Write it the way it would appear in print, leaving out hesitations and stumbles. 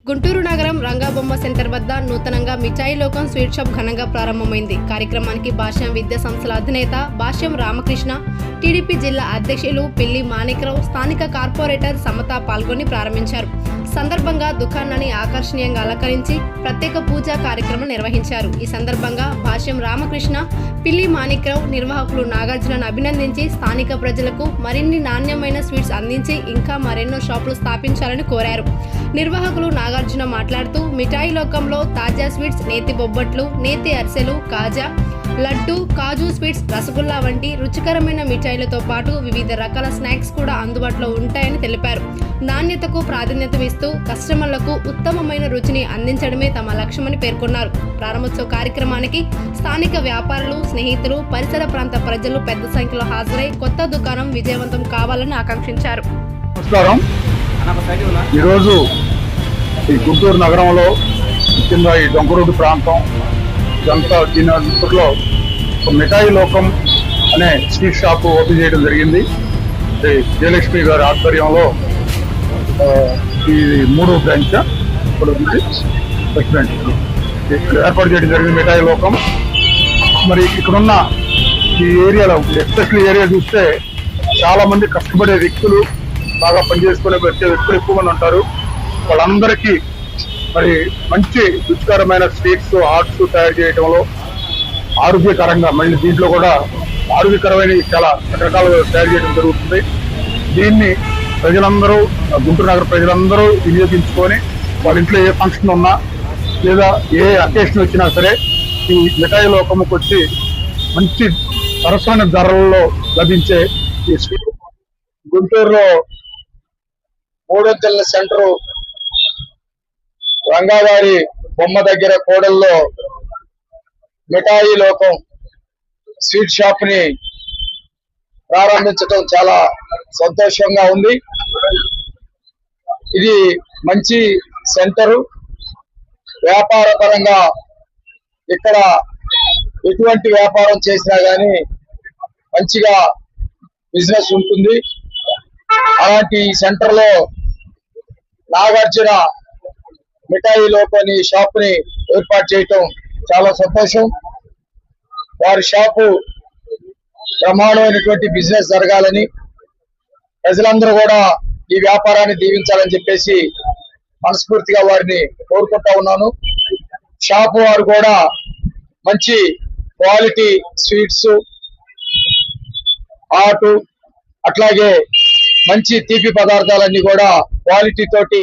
గుంటూరు నగరం రంగాబొమ్మ సెంటర్ వద్ద నూతనంగా మిఠాయి లోకం స్వీట్ షాప్ ఘనంగా ప్రారంభమైంది. కార్యక్రమానికి భాష్యం విద్యా సంస్థల అధినేత భాష్యం రామకృష్ణ, టీడీపీ జిల్లా అధ్యక్షులు పిల్లి మాణిక్రావు, స్థానిక కార్పొరేటర్ సమత పాల్గొని ప్రారంభించారు. సందర్భంగా దుకాణాన్ని ఆకర్షణీయంగా అలంకరించి ప్రత్యేక పూజా కార్యక్రమం నిర్వహించారు. ఈ సందర్భంగా భాష్యం రామకృష్ణ, పిల్లి మాణిక్రావు నిర్వాహకులు నాగార్జునను అభినందించి స్థానిక ప్రజలకు మరిన్ని నాణ్యమైన స్వీట్స్ అందించి ఇంకా మరెన్నో షాపులు స్థాపించాలని కోరారు. నిర్వాహకులు నాగార్జున మాట్లాడుతూ మిఠాయి లోకంలో తాజా స్వీట్స్, నేతి బొబ్బట్లు, నేతి అరిసెలు, కాజా, లడ్డు, కాజు స్వీట్స్, రసగుల్లా వంటి రుచికరమైన మిఠాయిలతో పాటు వివిధ రకాల స్నాక్స్ కూడా అందుబాటులో ఉంటాయని తెలిపారు. నాణ్యతకు ప్రాధాన్యత ఇస్తూ కస్టమర్లకు ఉత్తమమైన రుచిని అందించడమే తమ లక్ష్యమని పేర్కొన్నారు. ప్రారంభోత్సవ కార్యక్రమానికి స్థానిక వ్యాపారులు, స్నేహితులు, పరిసర ప్రాంత ప్రజలు పెద్ద సంఖ్యలో హాజరై కొత్త దుకాణం విజయవంతం కావాలని ఆకాంక్షించారు. నమస్కారం. ఈరోజు ఈ గుంటూరు నగరంలో ముఖ్యంగా ఈ డొంకరోడ్డు ప్రాంతం ఇదంతా దీనిలో మిఠాయి లోకం అనే స్వీట్ షాప్ ఓపెన్ చేయడం జరిగింది. జయలక్ష్మి గారి ఆధ్వర్యంలో ఈ 3వ బ్రాంచ్ ఏర్పాటు చేయడం జరిగింది. మిఠాయి లోకం మరి ఇక్కడున్న ఈ ఏరియాలో ఎస్పెషల్ ఏరియా చూస్తే చాలా మంది కష్టపడే వ్యక్తులు, బాగా పనిచేసుకునే వచ్చే వ్యక్తులు ఎక్కువ మంది ఉంటారు. వాళ్ళందరికీ మరి మంచి రుచికరమైన స్వీట్స్, ఆర్ట్స్ తయారు చేయడంలో ఆరోగ్యకరంగా, మళ్ళీ దీంట్లో కూడా ఆరోగ్యకరమైన చాలా రకరకాలుగా తయారు చేయడం జరుగుతుంది. దీన్ని ప్రజలందరూ, గుంటూరు నగర ప్రజలందరూ వినియోగించుకొని వాళ్ళ ఇంట్లో ఏ ఫంక్షన్ ఉన్నా లేదా ఏ అకేషన్ వచ్చినా సరే ఈ మిఠాయి లోకముకు వచ్చి మంచి సరసమైన ధరల్లో లభించే ఈ స్వీట్ గుంటూరులో 3వ సెంటరు రంగావారి బొమ్మ దగ్గర కోడల్లో మిఠాయి లోకం స్వీట్ షాప్ ని ప్రారంభించడం చాలా సంతోషంగా ఉంది. ఇది మంచి సెంటరు. వ్యాపార పరంగా ఇక్కడ ఎటువంటి వ్యాపారం చేసినా గానీ మంచిగా బిజినెస్ ఉంటుంది. అలాంటి సెంటర్ లో నాగార్జున మిఠాయి లోకని షాప్ ని ఏర్పాటు చేయటం చాలా సంతోషం. వారి షాపు బ్రహ్మాండమైనటువంటి బిజినెస్ జరగాలని, ప్రజలందరూ కూడా ఈ వ్యాపారాన్ని దీవించాలని చెప్పేసి మనస్ఫూర్తిగా వారిని కోరుకుంటా ఉన్నాను. షాపు వారు కూడా మంచి క్వాలిటీ స్వీట్స్, ఆటు, అట్లాగే మంచి తీపి పదార్థాలన్నీ కూడా క్వాలిటీ తోటి